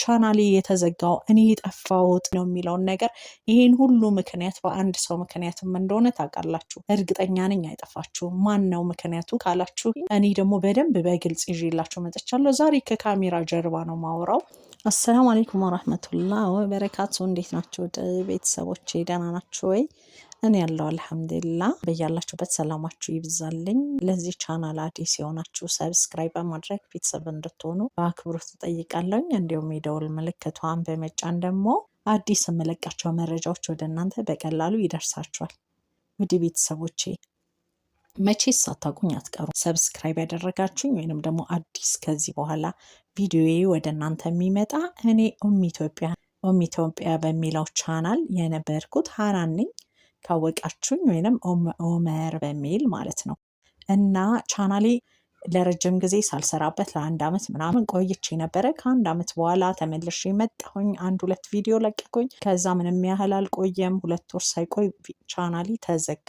ቻናሌ የተዘጋው እኔ የጠፋሁት ነው የሚለውን ነገር ይሄን ሁሉ ምክንያት በአንድ ሰው ምክንያትም እንደሆነ ታውቃላችሁ። እርግጠኛ ነኝ አይጠፋችሁም። ማን ነው ምክንያቱ ካላችሁ እኔ ደግሞ በደንብ በግልጽ ይዤላችሁ መጥቻለሁ። ዛሬ ከካሜራ ጀርባ ነው ማውራው። አሰላሙ አለይኩም ወራህመቱላህ ወበረካቱ። እንዴት ናችሁ ቤተሰቦቼ? ደህና ናችሁ ወይ? እኔ ያለው አልሐምዱሊላህ። በያላችሁበት ሰላማችሁ ይብዛልኝ። ለዚህ ቻናል አዲስ የሆናችሁ ሰብስክራይብ በማድረግ ቤተሰብ እንድትሆኑ በአክብሮት እጠይቃለሁ። እንዲሁም የደውል ምልክቷን በመጫን ደግሞ አዲስ የምለቃቸው መረጃዎች ወደ እናንተ በቀላሉ ይደርሳችኋል። ውድ ቤተሰቦቼ መቼስ ሳታውቁኝ አትቀሩ። ሰብስክራይብ ያደረጋችሁኝ ወይንም ደግሞ አዲስ ከዚህ በኋላ ቪዲዮዬ ወደ እናንተ የሚመጣ እኔ ኢትዮጵያ በሚለው ቻናል የነበርኩት ሀናን ነኝ። ካወቃችሁኝ ወይንም ኡመር በሚል ማለት ነው። እና ቻናሌ ለረጅም ጊዜ ሳልሰራበት ለአንድ አመት ምናምን ቆይቼ ነበረ። ከአንድ አመት በኋላ ተመልሼ መጣሁኝ። 1-2 ቪዲዮ ለቀኩኝ። ከዛ ምንም ያህል አልቆየም፣ 2 ወር ሳይቆይ ቻናሌ ተዘጋ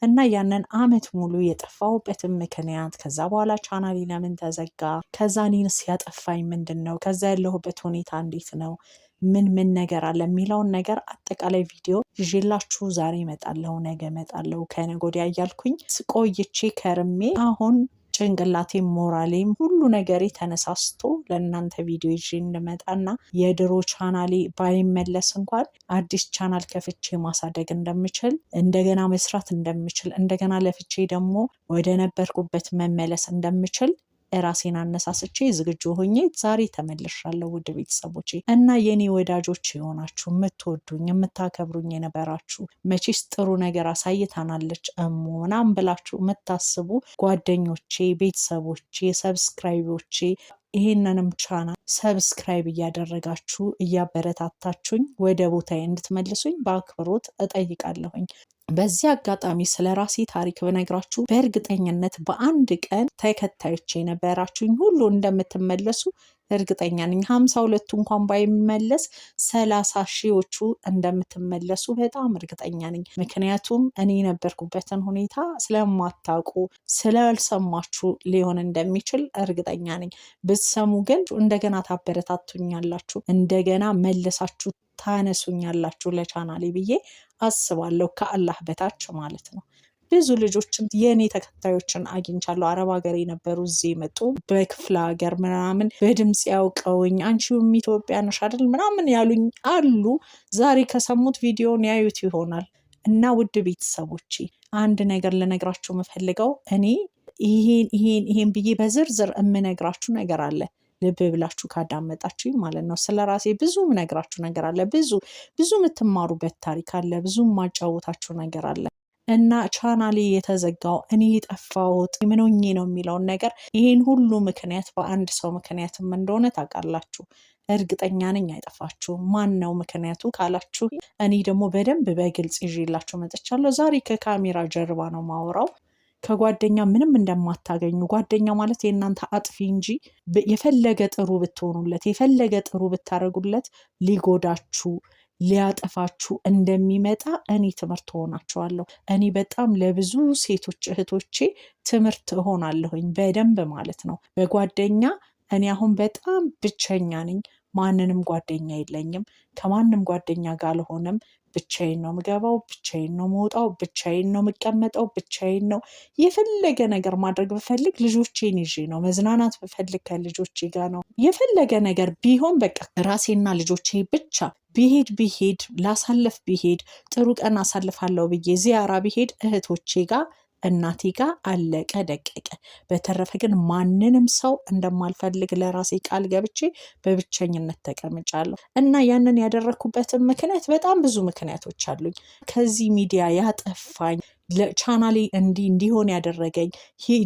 እና ያንን አመት ሙሉ የጠፋሁበትን ምክንያት፣ ከዛ በኋላ ቻናሌ ለምን ተዘጋ፣ ከዛ እኔንስ ያጠፋኝ ምንድን ነው፣ ከዛ ያለሁበት ሁኔታ እንዴት ነው፣ ምን ነገር አለ የሚለውን ነገር አጠቃላይ ቪዲዮ ይዤላችሁ ዛሬ እመጣለሁ፣ ነገ እመጣለሁ፣ ከነገ ወዲያ እያልኩኝ ቆይቼ ከርሜ አሁን ጭንቅላቴም ሞራሌም ሁሉ ነገሬ ተነሳስቶ ለእናንተ ቪዲዮ ይዤ እንድመጣና የድሮ ቻናሌ ባይመለስ እንኳን አዲስ ቻናል ከፍቼ ማሳደግ እንደምችል፣ እንደገና መስራት እንደምችል፣ እንደገና ለፍቼ ደግሞ ወደ ነበርኩበት መመለስ እንደምችል ራሴን አነሳስቼ ዝግጁ ሆኜ ዛሬ ተመልሻለሁ። ውድ ቤተሰቦቼ እና የኔ ወዳጆች የሆናችሁ የምትወዱኝ የምታከብሩኝ የነበራችሁ መቼስ ጥሩ ነገር አሳይታናለች ምናምን ብላችሁ የምታስቡ ጓደኞቼ፣ ቤተሰቦቼ፣ ሰብስክራይቦቼ ይሄንንም ቻናል ሰብስክራይብ እያደረጋችሁ እያበረታታችሁኝ ወደ ቦታዬ እንድትመልሱኝ በአክብሮት እጠይቃለሁኝ። በዚህ አጋጣሚ ስለ ራሴ ታሪክ ብነግራችሁ በእርግጠኝነት በአንድ ቀን ተከታዮች የነበራችሁኝ ሁሉ እንደምትመለሱ እርግጠኛ ነኝ። 52ቱ እንኳን ባይመለስ 30 ሺዎቹ እንደምትመለሱ በጣም እርግጠኛ ነኝ። ምክንያቱም እኔ የነበርኩበትን ሁኔታ ስለማታውቁ ስላልሰማችሁ ሊሆን እንደሚችል እርግጠኛ ነኝ። ብትሰሙ ግን እንደገና ታበረታቱኛላችሁ፣ እንደገና መልሳችሁ ታነሱኛላችሁ ለቻናሌ ብዬ አስባለሁ፣ ከአላህ በታች ማለት ነው። ብዙ ልጆችን የኔ ተከታዮችን አግኝቻለሁ። አረብ ሀገር የነበሩ እዚህ መጡ፣ በክፍለ ሀገር ምናምን በድምጽ ያውቀውኝ አንቺም ኢትዮጵያ ነሽ አይደል ምናምን ያሉኝ አሉ። ዛሬ ከሰሙት ቪዲዮን ያዩት ይሆናል። እና ውድ ቤተሰቦቼ አንድ ነገር ልነግራችሁ የምፈልገው እኔ ይሄን ብዬ በዝርዝር የምነግራችሁ ነገር አለ። ልብ ብላችሁ ካዳመጣችሁኝ ማለት ነው። ስለ ራሴ ብዙ ምነግራችሁ ነገር አለ። ብዙ የምትማሩበት ታሪክ አለ። ብዙ ማጫወታችሁ ነገር አለ። እና ቻናሌ የተዘጋው እኔ የጠፋሁት ምን ሆኜ ነው የሚለውን ነገር ይሄን ሁሉ ምክንያት በአንድ ሰው ምክንያትም እንደሆነ ታውቃላችሁ። እርግጠኛ ነኝ አይጠፋችሁም። ማን ነው ምክንያቱ ካላችሁ እኔ ደግሞ በደንብ በግልጽ ይዤላችሁ መጥቻለሁ። ዛሬ ከካሜራ ጀርባ ነው ማውራው። ከጓደኛ ምንም እንደማታገኙ፣ ጓደኛ ማለት የእናንተ አጥፊ እንጂ የፈለገ ጥሩ ብትሆኑለት የፈለገ ጥሩ ብታደርጉለት ሊጎዳችሁ ሊያጠፋችሁ እንደሚመጣ እኔ ትምህርት ሆናችኋለሁ። እኔ በጣም ለብዙ ሴቶች እህቶቼ ትምህርት እሆናለሁኝ በደንብ ማለት ነው። በጓደኛ እኔ አሁን በጣም ብቸኛ ነኝ። ማንንም ጓደኛ የለኝም። ከማንም ጓደኛ ጋር አልሆንም። ብቻዬን ነው ምገባው፣ ብቻዬን ነው መውጣው፣ ብቻዬን ነው የምቀመጠው፣ ብቻዬን ነው የፈለገ ነገር ማድረግ ብፈልግ ልጆቼን ይዤ ነው። መዝናናት ብፈልግ ከልጆቼ ጋር ነው። የፈለገ ነገር ቢሆን በቃ ራሴና ልጆቼ ብቻ ብሄድ ላሳልፍ ብሄድ ጥሩ ቀን አሳልፋለሁ ብዬ ዚያራ ብሄድ እህቶቼ ጋር እናቴ ጋር አለቀ ደቀቀ። በተረፈ ግን ማንንም ሰው እንደማልፈልግ ለራሴ ቃል ገብቼ በብቸኝነት ተቀምጫለሁ። እና ያንን ያደረኩበትን ምክንያት በጣም ብዙ ምክንያቶች አሉኝ። ከዚህ ሚዲያ ያጠፋኝ ቻናሌ እንዲሆን ያደረገኝ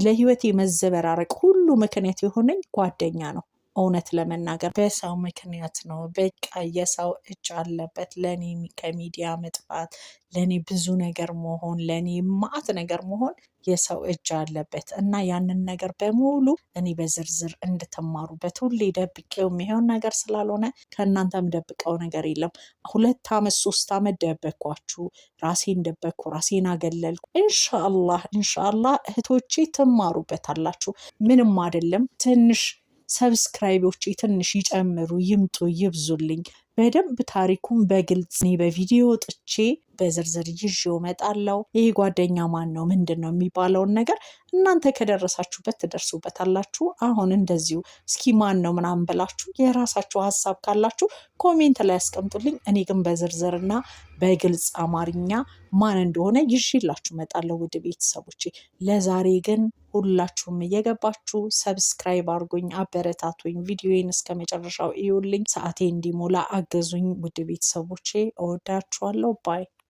ለህይወቴ መዘበራረቅ ሁሉ ምክንያት የሆነኝ ጓደኛ ነው። እውነት ለመናገር በሰው ምክንያት ነው። በቃ የሰው እጅ አለበት ለኔ ከሚዲያ መጥፋት፣ ለኔ ብዙ ነገር መሆን፣ ለኔ ማአት ነገር መሆን የሰው እጅ አለበት። እና ያንን ነገር በሙሉ እኔ በዝርዝር እንድትማሩበት ሁሌ ደብቄው የሚሆን ነገር ስላልሆነ ከእናንተም ደብቀው ነገር የለም። 2 አመት 3 አመት ደበኳችሁ፣ ራሴን ደበኩ፣ ራሴን አገለልኩ። ኢንሻአላህ እህቶቼ ትማሩበት አላችሁ። ምንም አይደለም። ትንሽ ሰብስክራይቦቼ ትንሽ ይጨምሩ፣ ይምጡ፣ ይብዙልኝ። በደንብ ታሪኩን በግልጽ እኔ በቪዲዮ ጥቼ በዝርዝር ይዤው እመጣለሁ። ይሄ ጓደኛ ማን ነው ምንድን ነው የሚባለውን ነገር እናንተ ከደረሳችሁበት ትደርሱበታላችሁ። አሁን እንደዚሁ እስኪ ማን ነው ምናምን ብላችሁ የራሳችሁ ሀሳብ ካላችሁ ኮሜንት ላይ ያስቀምጡልኝ። እኔ ግን በዝርዝርና በግልጽ አማርኛ ማን እንደሆነ ይዤላችሁ እመጣለሁ ውድ ቤተሰቦቼ። ለዛሬ ግን ሁላችሁም እየገባችሁ ሰብስክራይብ አድርጉኝ፣ አበረታቱኝ፣ ቪዲዮዬን እስከ መጨረሻው እዩልኝ፣ ሰዓቴ እንዲሞላ አገዙኝ። ውድ ቤተሰቦቼ እወዳችኋለሁ። ባይ